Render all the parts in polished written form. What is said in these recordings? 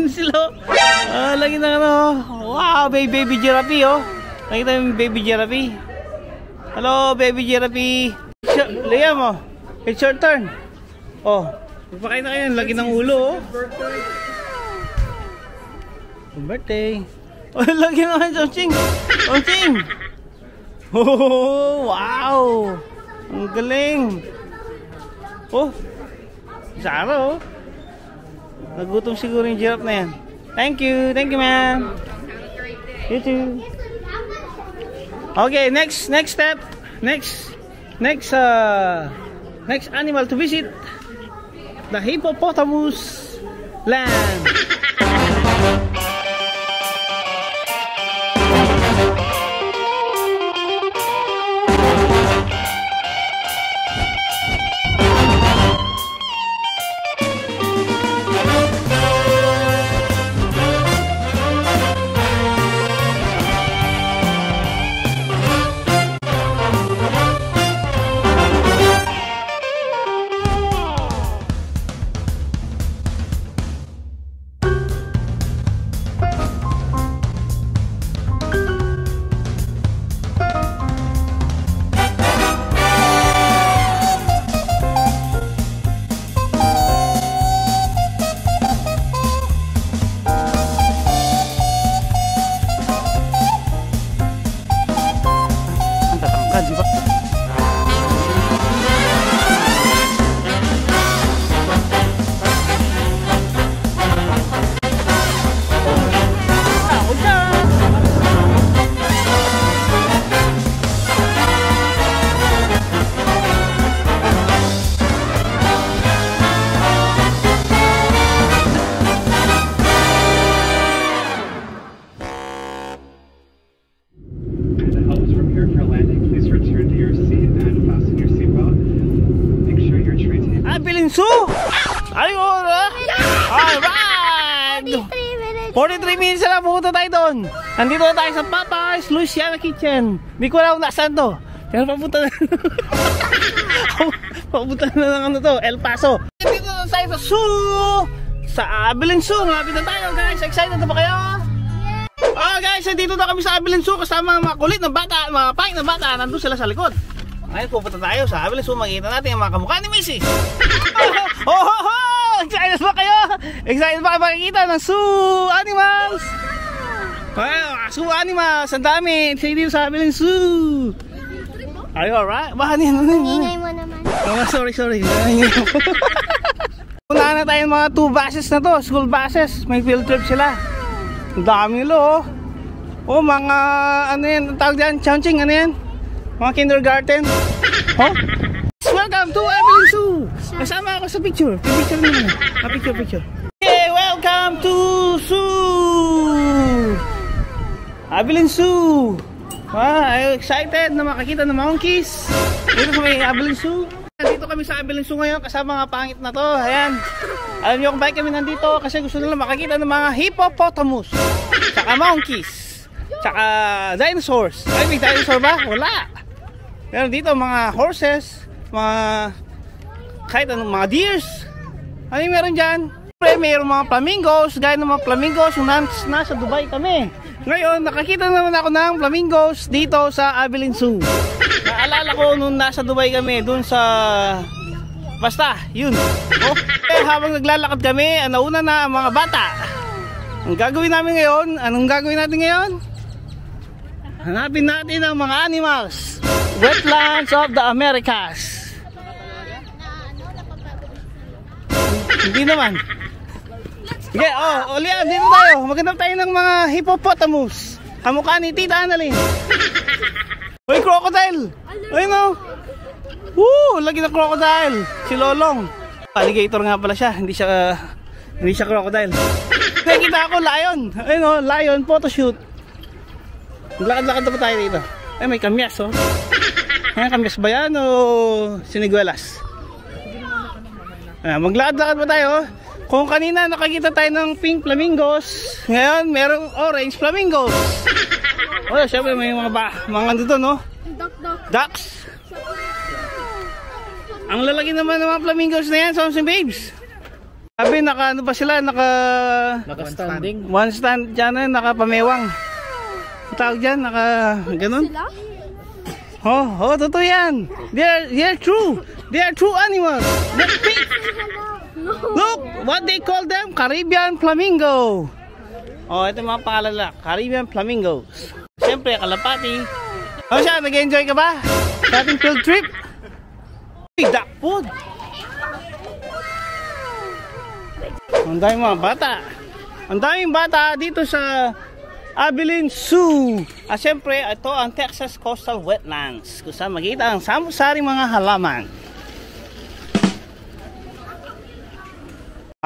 sila. Lagi na ano. Wow, baby giraffe oh. Nakita yung baby giraffe. Hello, baby giraffe. Liam oh. It's your turn. Oh, magpakain na kayo. Lagi ng ulo oh. Birthday. Oh, lagi naman Chongqing. Chongqing. Oh, wow. Ang galing. Oh, Zara oh. Nagutom siguro yung giraffe na yan. Thank you ma'am. You too. Okay, next step. Next animal to visit. The hippopotamus land. Alright! 43 minutes na lang, pupunta tayo doon. Nandito na tayo sa Papa's Louisiana Kitchen. Hindi ko alam kung nasaan to. Pero papunta na. Papunta na lang ano to, El Paso. Nandito na tayo sa zoo. Sa Abilene Zoo. Malapit na tayo guys. Excited na ba kayo? Oh guys, nandito na kami sa Abilene Zoo. Kasama mga kulit na bata, mga pahit na bata. Nandun sila sa likod. Ngayon pupunta tayo sa Abilene Zoo. Makikita natin ang mga kamukha ni Missy. Excited ba kayo? Excited ba kayo makikita ng zoo animals? Wow, zoo animals. Ang dami. Excited dito sa Abilene Zoo. Are you alright? Ba, ingay mo naman. Oh, sorry. Punahan na tayo mga 2 buses na to. School buses. May field trip sila. Ang dami nila oh. Oh, mga ano yan. Ang tawag dyan? Chongqing, ano yan? Mga kindergarten. Oh? Welcome to Abilene Zoo. Kasama ako sa picture. Picture naman. Picture. Okay, welcome to Zoo. Abilene Zoo. Wow, I'm excited na makakita ng monkeys. Dito sa may Abilene Zoo. Nandito kami sa Abilene Zoo ngayon kasama mga pangit na to. Ayan. Alam niyo kung bakit kami nandito? Kasi gusto nila makakita ng mga hippopotamus. Tsaka monkeys. Tsaka dinosaurs. Ay, may dinosaur ba? Wala. Pero dito mga horses. Kahit anong mga deers. Ano yung meron dyan? Mayroon mga flamingos. Gaya ng mga flamingos yung nasa Dubai kami. Ngayon nakakita naman ako ng flamingos dito sa Abilene Zoo. Naalala ko nung nasa Dubai kami, dun sa basta, yun oh. Habang naglalakad kami, nauna na ang mga bata. Ang gagawin namin ngayon, anong gagawin natin ngayon? Hanapin natin ang mga animals. Wetlands of the Americas. Hindi naman. Sige, Liam, dito tayo. Maghanap tayo ng mga hippopotamus. Kamukha ni Tita Annalyn. Uy, crocodile. Ayun o. Woo, lagi na crocodile. Si Lolong. Alligator nga pala siya. Hindi siya crocodile. Nakikita ako, lion. Ayun o, lion photoshoot. Maglakad-lakad na pa tayo dito. Ay, may kamyas oh. Ay, kamyas ba yan o siniguelas? Maglakad-lakad pa tayo. Kung kanina nakakita tayo ng pink flamingos, ngayon merong orange flamingos. Oh, syempre may mga dito no? Ducks. Ang lalaki naman ng mga flamingos na yan, Somsen babes. Sabi, naka ano pa sila, Naka-standing. one stand dyan, nakapamewang. Ang tawag dyan, naka ganun. Oh, totoo yan. They're true. They are true animals. They're big. Look, what they call them? Caribbean flamingo. Oh, ito yung mga pangalan, Caribbean flamingos. Siyempre, kalapati. Oh siya, nag-enjoy ka ba sa ating field trip? Uy, duck food. Ang daming mga bata. Ang daming bata dito sa Abilene Zoo. At syempre, ito ang Texas Coastal Wetlands, kung saan makita ang samu-saring mga halaman.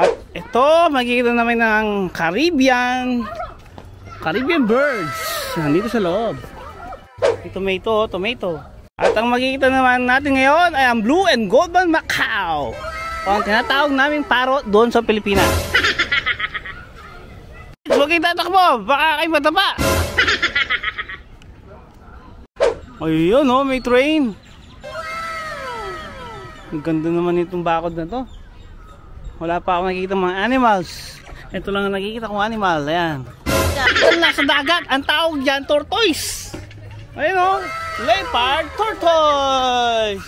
At ito, makikita naman ng Caribbean birds. Nandito sa loob. Tomato. At ang makikita naman natin ngayon ay ang blue and golden macaw. O ang tinatawag naming parrot doon sa Pilipinas. Huwag kayo tatakbo, baka kayo mataba. Ayun oh, may train. Ang ganda naman itong bakod na to. Wala pa ako nakikita mga animals. Ito lang ang nakikita kong animal. Ayan. Nasa dagat, ang tawag dyan, tortoise. Ayun oh, leopard tortoise.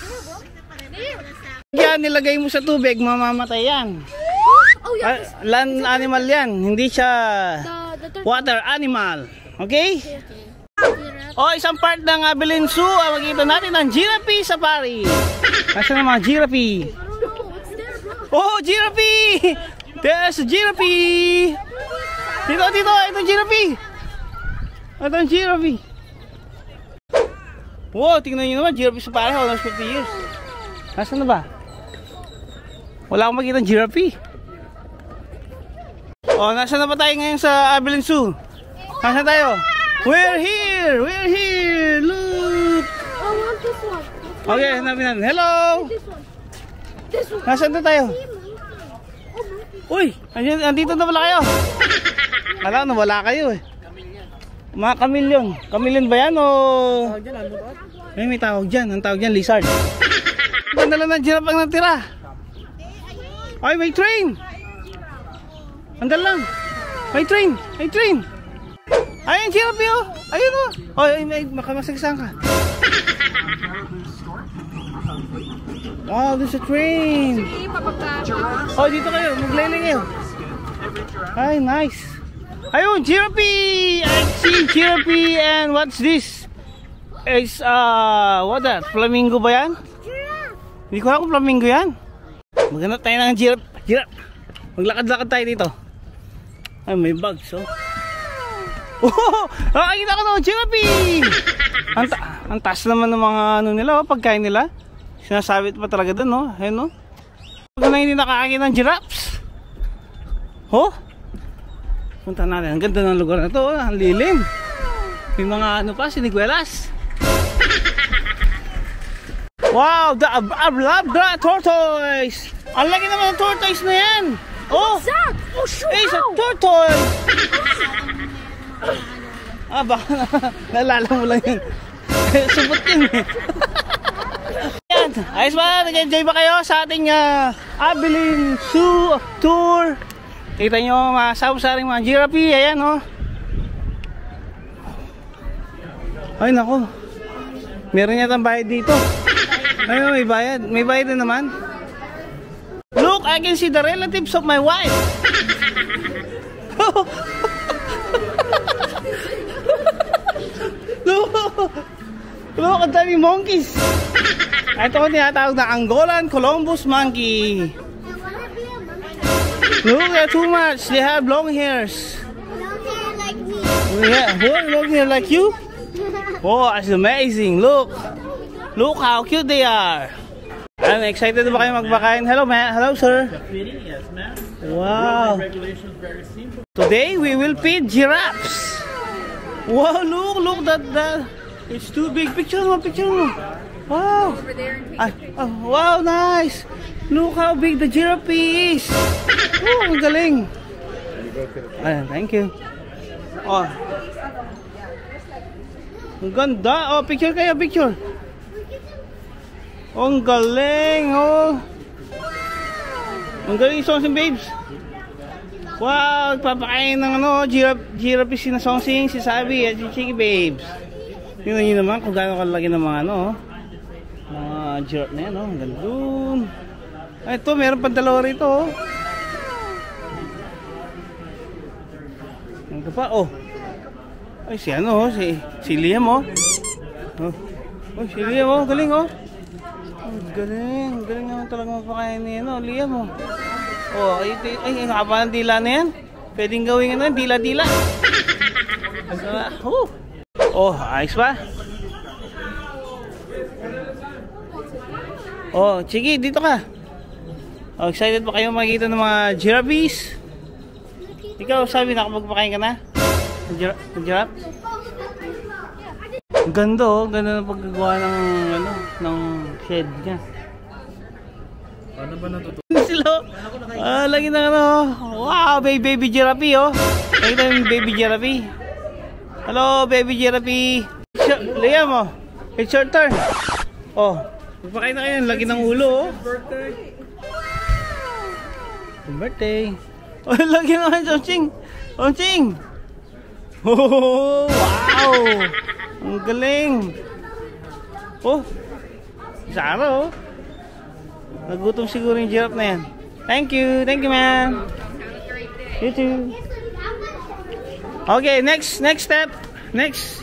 Yan, nilagay mo sa tubig, mamamatay yan. Land animal yan, hindi siya water animal. Okay? O, isang part ng Abilene Zoo, makikita natin ang giraffe safari. Nasaan ang mga giraffe? Oh, giraffe! There's a giraffe! Dito, itong giraffe! Itong giraffe! Wow, tingnan nyo naman, giraffe safari, almost 50 years. Nasaan na ba? Wala akong makita ng giraffe. Oh, nasa na ba tayo ngayon sa Abilene Zoo? Nasa tayo? We're here! Look! I want this one. Okay, hanapin natin. Hello! This one. Nasaan na tayo? Uy! Andito na pala kayo. Alam na, wala kayo eh. Mga kamilyon. Kamilyon ba yan o? May tawag dyan. Ang tawag dyan, lizard. Ganda lang ng giraffe ang natira. Ay, may train! Andal lang! May train! Ayun, giraffe oh! Ayun oh! Oh, may makamasagsan ka. Wow, there's a train! Oh, dito kayo, maglayling kayo. Ay, nice! Ayun, giraffe! I see giraffe and what's this? It's, what that? Flamingo ba yan? Hindi ko alam kung flamingo yan. Maghanap tayo ng giraffe. Maglakad-lakad tayo dito. Ay, may bugs oh. Oh, nakakita ko na giraffe. Ang taas naman ng mga ano nila, oh, pagkain nila. Sinasabit pa talaga doon, no? Ayun, no? Pag na hindi nakakakita ng giraffes. Oh? Punta natin. Ang ganda ng lugar na to, oh. Ang lilim. May mga ano pa, siniguelas. Wow, the Ablabra tortoise. Ang laki naman ng tortoise na yan. Oh, What's that? Oh, shoot! it's a Ow! tortoise. Baka nalala mo lang yun. Subot yun eh. Yan, ayos ba? Nag-enjoy ba kayo sa ating Abilene Zoo tour? Kita nyo mga sabu-saring mga giraffe. Ayan oh. Ay nako, meron yata bayad dito. Ayun, may bayad. May bayad na naman. Look, I can see the relatives of my wife. Look, ang daming monkeys. Ito ko tinatawag na Angolan Columbus monkey. Look, they're too much. They have long hairs. Like me. Yeah, long hair like you? Oh, that's amazing. Look. Look how cute they are. I'm excited ba kayo magbakain? Hello, man. Hello, sir. Yes, ma'am. Wow. Regulations very simple. Today we will feed giraffes. Wow, look that. It's too big. Picture mo. Wow. Wow, nice. Look how big the giraffe is. Oh, ang galing. Ayan, thank you. Oh. Ang ganda. Oh, picture kayo, picture. Oh, ang galing, oh. Ang galing Sonsing babes. Wow, papakain ng ano, giraffe si na Sonsing, si Sabi at si Chiki babes. Tingnan nyo naman kung gaano kalaki ng mga ano, mga giraffe na yan, oh. Ang gandun. Ay, ito, meron pang dalawa rito, oh. Ano pa, oh. Ay, si ano, si Liam, oh. Oh, si Liam, oh, galing, oh. Galing naman talaga mapakain ni ano, Liam, oh. Oh, ay, haba ng dila na yan. Pwedeng gawin ano, dila-dila. Oh, ayos ba? Oh, Chiki, dito ka. Oh, excited pa kayo makikita ng mga giraffes? Ikaw, Sabi, nakapagpakain ka na? Ng giraffe? Ang ganda, oh. Ganda ng paggagawa ng ano, ng shed niya. Paano ba natutunan? Sila, lagi na ano. Wow, baby giraffe, oh. Nakita yung baby giraffe. Hello, baby giraffe. Liam, oh. It's your turn. Oh, magpakain na kayo. Lagi ng ulo, oh. Birthday. Oh, lagi naman, Chongqing. Chongqing. Oh, wow. Ang galing. Oh, Sara, oh. Nagutom siguro yung giraffe na yan. Thank you, man. You too. Okay, next step. Next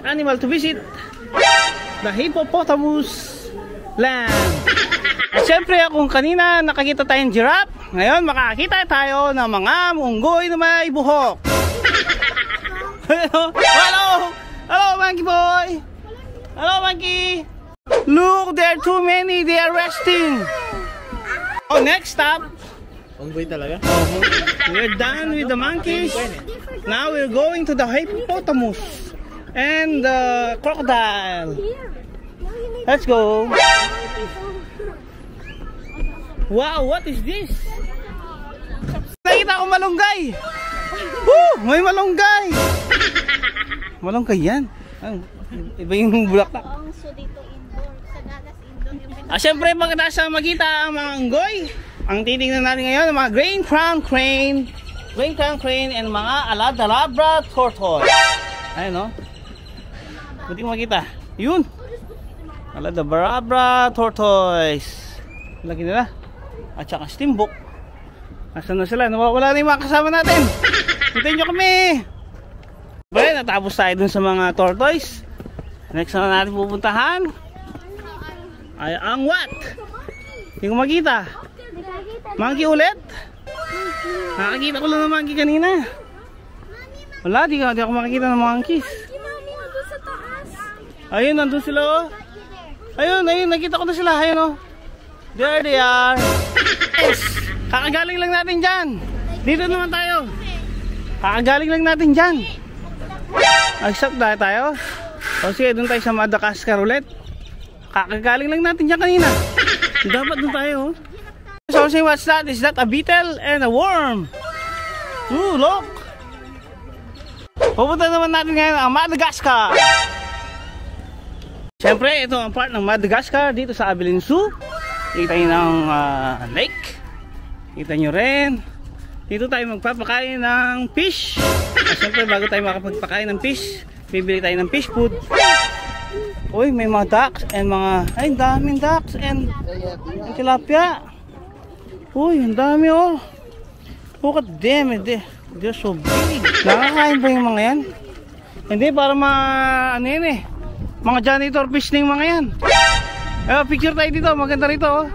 animal to visit. The hippopotamus land. At syempre, kung kanina nakakita tayong giraffe, ngayon makakita tayo ng mga unggoy na may buhok. Hello, monkey boy. Hello, monkey. Look, there are too many. They are resting. Oh, next stop. Unggoy talaga? We're done with the monkeys. Now we're going to the hippopotamus and the crocodile. Let's go. Wow, what is this? Nakita ko malunggay. Woo, may malunggay. Malunggay yan. Iba yung bulaklak. Siyempre, pagkatasa magkita ang mga unggoy, ang titingnan natin ngayon ang mga green crown crane and mga Aladalabra tortoise. Ayun, no? Buti makita. Yun. Aladalabra tortoise. Laki nila. At saka stimbok. Nasaan na sila? Nawawala na yung mga kasama natin. Hintayin nyo kami. Well, natapos tayo dun sa mga tortoise. Next na natin pupuntahan ay ang what? Hindi ko makita. Monkey ulit? Nakakita ko lang ng monkey kanina. Wala, di ako makikita ng monkeys. Ayun, nandun sila, oh. Ayun, nakita ko na sila. Ayun, oh. There they are. Yes. Kakagaling lang natin dyan. Dito naman tayo. Kakagaling lang natin dyan. Stop na tayo. O sige, doon tayo sa Madagascar ulit. Kakagaling lang natin dyan kanina. Dapat doon tayo. So, what's that? Is that a beetle and a worm? Ooh, look. Pupunta naman natin ngayon ang Madagascar. Siyempre, ito ang part ng Madagascar dito sa Abilene Zoo. Kita nyo ng lake. Kita nyo rin. Dito tayo magpapakain ng fish. Siyempre, bago tayo makapagpakain ng fish, bibili tayo ng fish food. Uy, may mga ducks and mga, ay, daming ducks and tilapia. Uy, ang dami, oh. Look at them, they're so big. Nakakain ba yung mga yan? Hindi, para ano yan eh, mga janitor fish na yung mga yan. Picture tayo dito, maganda rito, oh.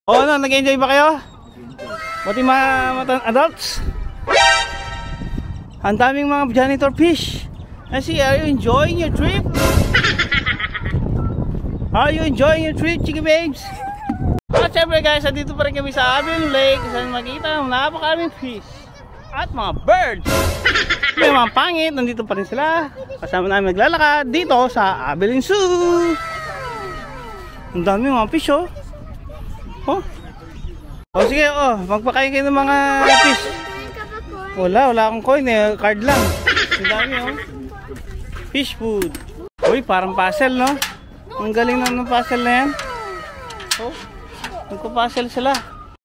Oh, ano, nag-enjoy ba kayo? Pati mga adults? Ang daming mga janitor fish. I see, are you enjoying your trip? Are you enjoying your trip, Chiki babes? At syempre guys, dito pa rin kami sa Abilene Lake. Saan makita ang napakaraming fish at mga birds. May mga pangit, nandito pa rin sila. Kasama namin naglalakad dito sa Abilene Zoo. Ang dami mga fish, oh. Oh. O sige, oh, magpakain kayo ng mga fish. Wala akong coin eh, card lang. Ang dami, oh. Fish food. Uy, parang puzzle, no? Ang galing ng puzzle na yan. Oh. Nagpa-puzzle sila.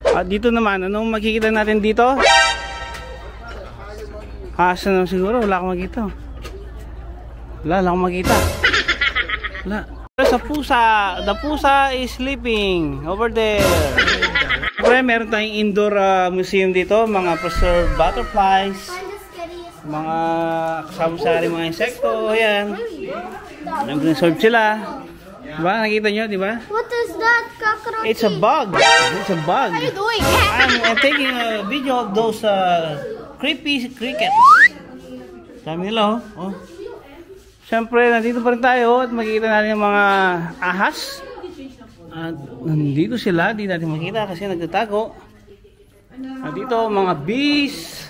At dito naman, anong makikita natin dito? Asa naman siguro, wala akong makita. Wala akong makita. Wala. Sa pusa, the pusa is sleeping over there. Siyempre, meron tayong indoor museum dito, mga preserved butterflies, mga kasama-sari mga insekto, ayan. Nag-preserve sila. Diba? Nakita nyo, diba? What is that, cockroach? It's a bug. It's a bug. What are you doing? I'm taking a video of those creepy crickets. Dami nila, oh. Siyempre, nandito pa rin tayo at makikita natin yung mga ahas. At nandito sila, di natin makita kasi nagtatago. At dito, mga bees,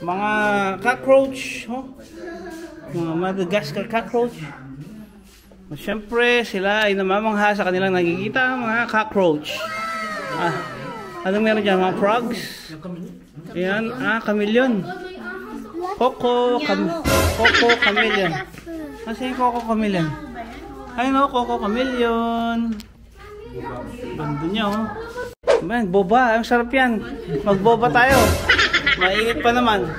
mga cockroach, oh. Mga Madagascar cockroach. At siyempre, sila ay namamangha sa kanilang nakikita, mga cockroach. Ano meron dyan? Mga frogs. Ayan, chameleon. Coco chameleon. Kasi yung Coco chameleon. Ayun o, Coco chameleon. Ganda niya o. Man, boba. Ang sarap yan. Magboba tayo. Mainit pa naman.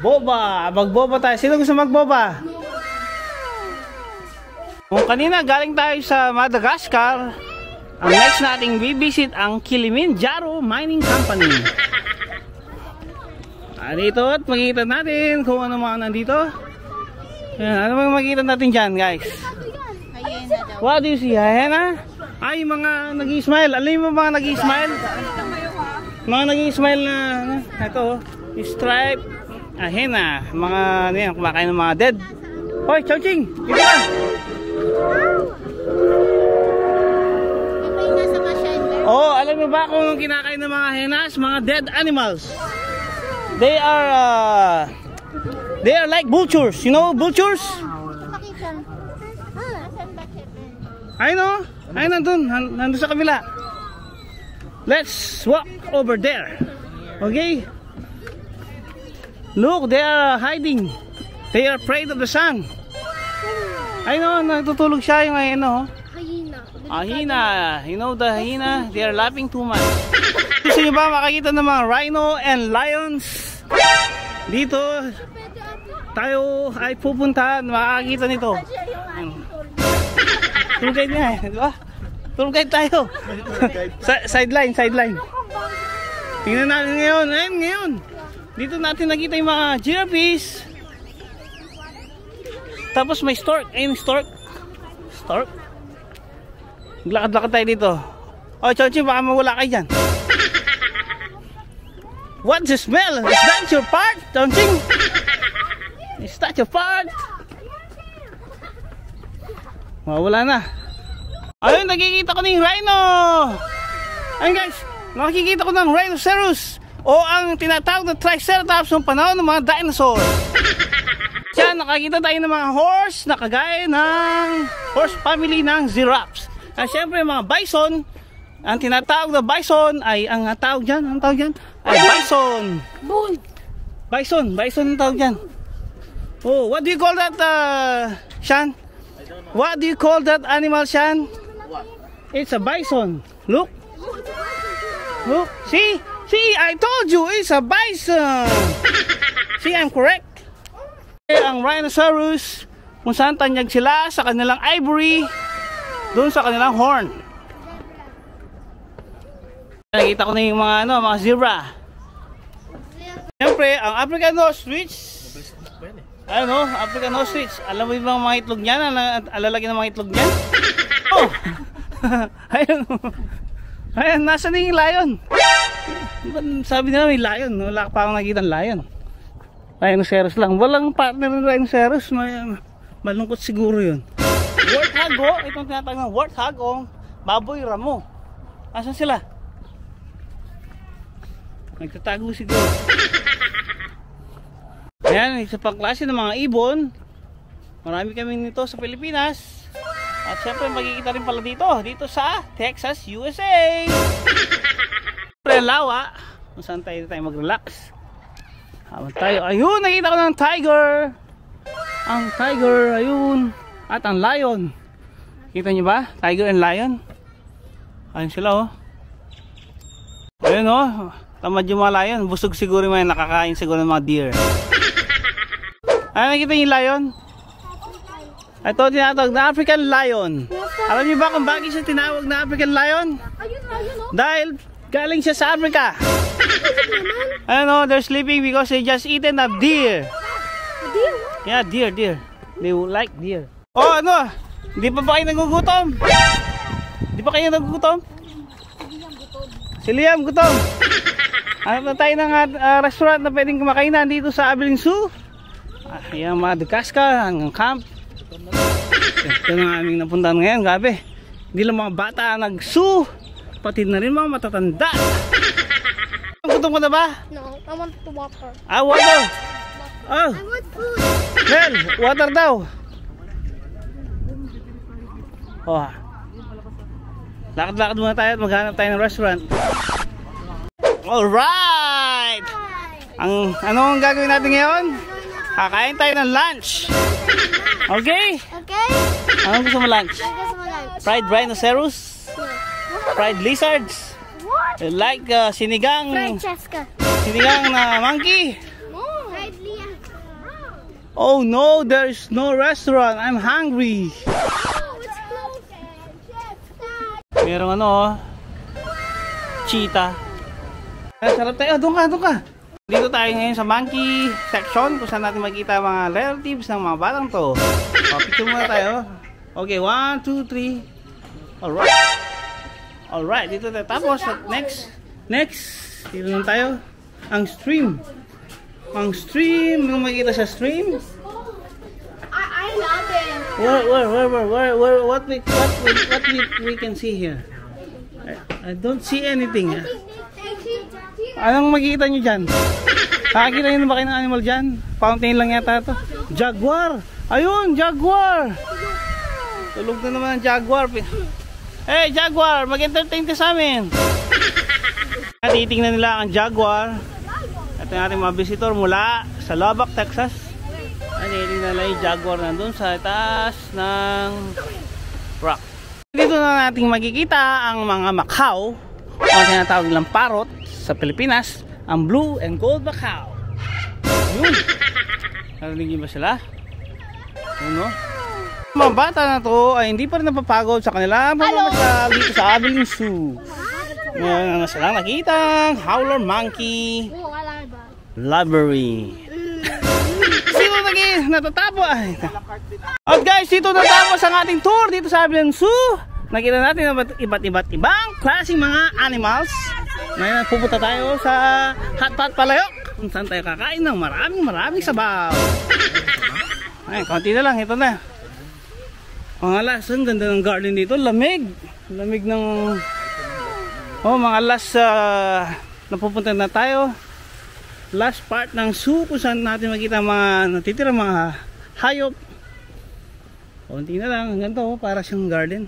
Boba. Magboba tayo. Sino gusto magboba? Kung kanina galing tayo sa Madagascar, ang next nating bibisit ang Kilimanjaro Mining Company. Dito at makikita natin kung ano mga nandito. Ayan, ano mga makikita natin dyan, guys? What do you see? Hyena? Ay, mga nag-i-smile. Alam mo mga nag-i-smile? Mga nag-i-smile na, ito, stripe, hyena. Mga, ano yan, kumakain ng mga dead. Hoy, Chowching! Dito ka! Oh, alam mo ba kung kinakain ng mga hyenas? Mga dead animals. They are like vultures. You know vultures? I know. Ay, nandun sa kabila. Let's walk over there. Okay? Look, they are hiding. They are afraid of the sun. I know, natutulog siya yung ano. Hyena. You know the hyena? They are laughing too much. Gusto nyo ba makakita ng mga rhino and lions? Dito tayo ay pupuntahan. Makakita nito. Tour guide nga eh, di ba? Tour guide tayo. Sideline. Tingnan natin ngayon. Ayun, ngayon. Dito natin nakita yung mga giraffes. Tapos may stork. Ayun, stork. Lakad-lakad tayo dito. Oh, Chowching, baka mawala kayo dyan. What's the smell? Is that your part, Chowching? Is that your part? Mawala na. Ayun, nakikita ko ng rhino. Ayun guys, nakikita ko ng rhinoceros. O ang tinatawag na triceratops ng panahon ng mga dinosaur. Diyan, nakakita tayo ng mga horse na kagaya ng horse family ng giraffes. At syempre mga bison, ang tinatawag na bison ay ang tawag dyan, ang tawag dyan ay bison. Bison ang tawag dyan. Oh, what do you call that, Shan? What do you call that animal, Shan? It's a bison. Look. See, I told you it's a bison. See, I'm correct. Ang rhinoceros, kung saan tanyag sila sa kanilang ivory, doon sa kanilang horn. Nakita ko na yung mga zebra. Siyempre, ang African ostrich. African ostrich. Alam mo yung mga itlog niyan? Alalagay ng mga itlog niyan? Oh! Ayun, nasa na yung lion? Sabi nila may lion. Wala pa akong nakikita ng lion. Rhinoceros lang. Walang partner ng rhinoceros. Malungkot siguro yun. Warthog, oh. Itong tinatawag ng warthog, oh. Baboy ramo. Asan sila? Nagtatago siguro. Ayan, isa pang klase ng mga ibon. Marami kami nito sa Pilipinas. At syempre magkikita rin pala dito sa Texas, USA. Siyempre lawa, kung saan tayo mag-relax. Habang tayo, ayun, nakita ko ng tiger. Ang tiger, ayun. At ang lion. Kita nyo ba? Tiger and lion. Ayun sila oh. Ayun oh. Tamad yung mga lion. Busog siguro yung mga nakakain siguro ng mga deer. Ano nakita yung lion? Ito tinatawag na African lion. Alam niyo ba kung bakit siya tinawag na African lion? Dahil galing siya sa Africa. Ano, they're sleeping because they just eaten a deer. Deer? Yeah, deer. They like deer. Oh, ano? Hindi pa ba kayo nagugutom? Hindi pa kayo nagugutom? Si Liam, gutom. Hanap na tayo ng restaurant na pwedeng kumakainan dito sa Abilene Zoo. Ayan, Madagascar, hanggang camp. Ito na aming napuntahan ngayon, gabi. Hindi lang mga bata nag-zoo, pati na rin mga matatanda. Gutom ka na ba? No, I want the water. Ah, water. Oh, I want food. Mel, water daw. Oh. Lakad-lakad muna tayo at maghanap tayo ng restaurant. Alright! Anong gagawin natin ngayon? Kakain tayo ng lunch. Okay? Okay? Anong gusto mo lunch? I guess my lunch. Fried rhinoceros? Fried lizards? What? Like sinigang Francesca. sinigang na monkey? No. Fried Liam. Oh no, there's no restaurant. I'm hungry. Oh, it's closed. Merong ano oh, cheetah. Sarap tayo. Doon ka. Dito tayo ngayon sa monkey section kung saan natin makikita mga relatives ng mga batang to. Picture muna tayo. Okay, 1, 2, 3. Alright, dito tayo. Tapos, next, dito naman tayo. Ang stream. Yung makikita sa stream. I love it. Where, what we can see here? I don't see anything. Anong makikita nyo dyan? Nakakita nyo na ba kayo ng animal dyan? Fountain lang yata ito. Jaguar! Ayun, jaguar! Tulog na naman ang jaguar. Hey, jaguar! Mag-entertain ka sa amin! Titingnan nila ang jaguar. Ito yung ating mga visitor mula sa Lubbock, Texas. Titingnan nila yung jaguar nandun sa taas ng rock. Dito na natin makikita ang mga macaw o tinatawag nilang parrot sa Pilipinas, ang blue and gold macaw. Yun. Narinig ba sila? Ano? Mga bata na to ay hindi pa rin napapagod sa kanila pamamasyal dito sa Abilene Zoo. Ngayon na silang nakitang howler monkey library. Sino natatapo? At guys, dito natapos ang ating tour dito sa Abilene Zoo. Nakita natin iba't ibang klaseng mga animals. Ngayon pupunta tayo sa Hotpot Palayok kung saan tayo kakain ng maraming sabaw. Ay, konti na lang, ito na. Mga alas, ang ganda ng garden dito, lamig ng mga alas napupunta na tayo. Last part ng zoo kung saan natin makita mga natitira mga hayop. Konti na lang, hanggang to, para siyang garden.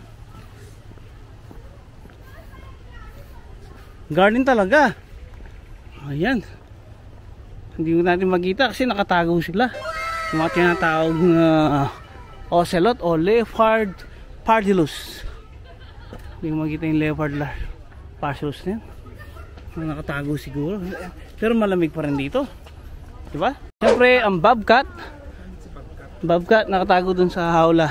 Garden talaga. Ayan. Hindi ko natin makita kasi nakatago sila. Yung mga tinatawag na ocelot o leopard pardilus. Hindi ko makita yung leopard pardilus na yan. Nakatago siguro. Pero malamig pa rin dito. Diba? Siyempre ang bobcat. Bobcat nakatago dun sa hawla.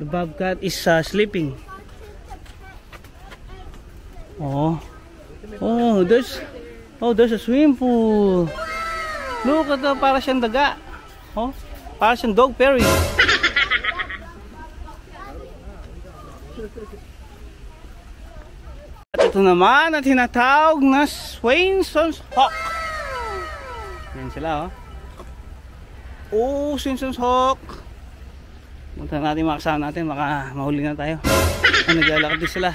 The bobcat is sleeping. There's a swimming pool. Look at that, para siyang daga. Para siyang dog Perry. At ito naman ang tinatawag na Swainson's Hawk. Yan sila Swainson's Hawk. Punta natin mga kasama natin, baka mahuli na tayo. Naglalakad din sila.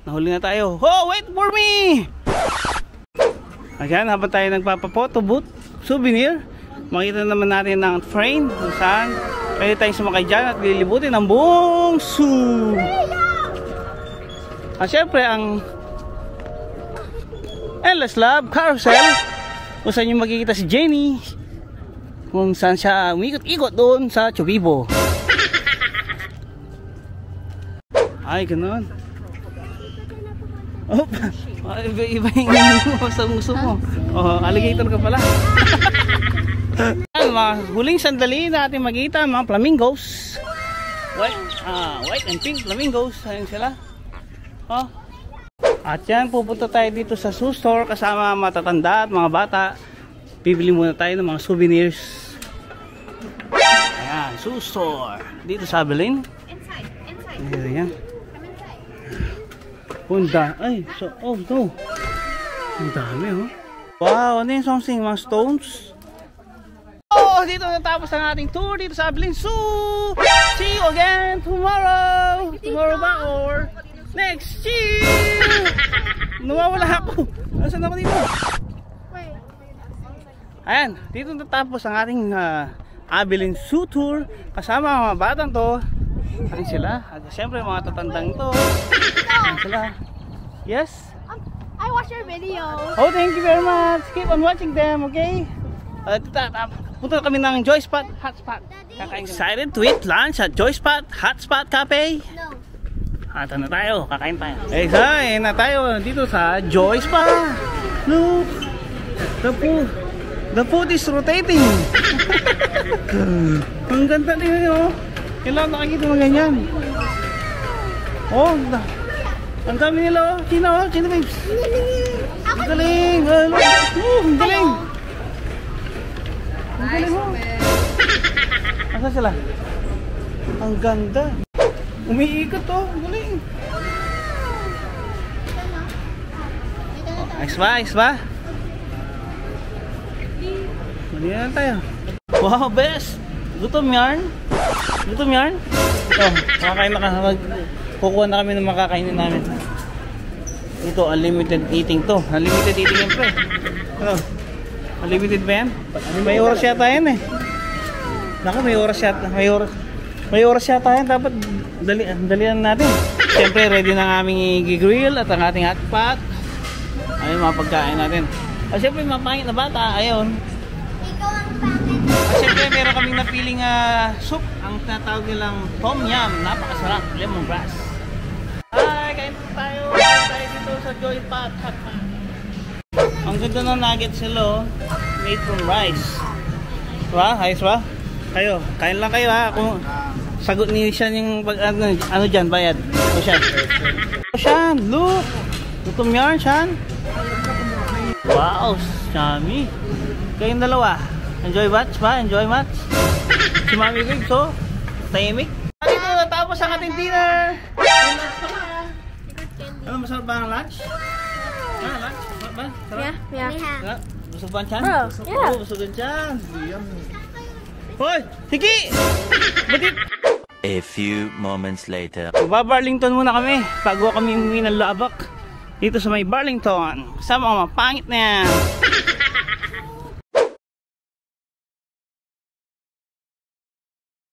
Nahuli na tayo. Wait for me! Ayan, habang tayo nagpapaphoto booth, souvenir, makita naman natin ng train kung saan pwede tayong sumakay dyan at lilibutin ang buong zoo. At syempre, ang Endless Love Carousel, kung saan yung makikita si Jenny, kung saan siya umikot-ikot doon sa Chubibo. Ay, ganun. Oh, iba yung mo sa muso mo. Oh, alligator ka pala. Mga huling sandali natin magkita, mga flamingos. White and pink flamingos. Ayun sila. Oh. At yan, pupunta tayo dito sa zoo store kasama matatanda at mga bata. Bibili muna tayo ng mga souvenirs. Ayan, zoo store. Dito sa Abilene. Inside. Ayan. Punta. Ay, so, oh no. Ang dami, oh. Wow, ano yung something? Mga stones? Oh, dito natapos ang ating tour dito sa Abilene Zoo. See you again tomorrow. Tomorrow ba or next year? Nawawala ako. Nasaan ako dito? Ayan, dito natapos ang ating Abilene Zoo tour. Kasama ang mga batang to. Ayan sila. At siyempre mga tatandang to. Ayan sila. Yes? I watched your video. Oh, thank you very much. Keep on watching them, okay? Punta kami ng Joy Spot Hotspot. Excited to eat lunch at Joy Spot Hotspot Cafe? No. Ata na tayo, kakain tayo. Kain na tayo dito sa Joy Spa. Look, the food is rotating. Ang ganda din yun. Kailangan nakikita mo ganyan. Oh, ang dami nila. Sino babes? Ang galing. Ang galing. Ang galing mo. Asa sila? Ang ganda. Umiikot to. Ang galing. Ayos ba? Mali na tayo. Wow, best. Gutom yarn. Ito, makakain na ka. Kukuha na kami ng makakainin namin. Ito, unlimited eating to. Unlimited eating yan, pre. Ano? Unlimited ba yan? May oras yata yan eh. Naku, may oras yata yan. Dapat dalian natin. Siyempre, ready na ng aming i-grill at ang ating hot pot. Ayun, mga pagkain natin. At siyempre, mga pangit na bata. Ayun. At siyempre, meron kaming napiling soup. Ang tinatawag nilang tom yum. Napakasarap. Lemongrass. Hi, kain tayo. Kain tayo dito sa Joy Pot Hot Pot. Ang ganda ng nuggets nila, made from rice. Diba? Ayos ba? Kayo, kain lang kayo ha. Kung sagot ni Sean yung ano dyan, bayad. O Sean. Sean, look. Gutom yarn, Sean. Wow, yummy. Kayong dalawa. Enjoy match ba? Enjoy match? Si Mami Greg, so, tahimik. Dito natapos ang ating dinner. Ano, masarap ba ang lunch? Lunch? Masarap ba? Sarap? Yeah. Busog ba ang tiyan? Bro, yeah. Oo, busog ang tiyan. Hoy! Sige! Batit! A few moments later. Barlington muna kami. Bago kami umuwi ng Labak. Dito sa may Barlington. Kasama mga pangit na yan.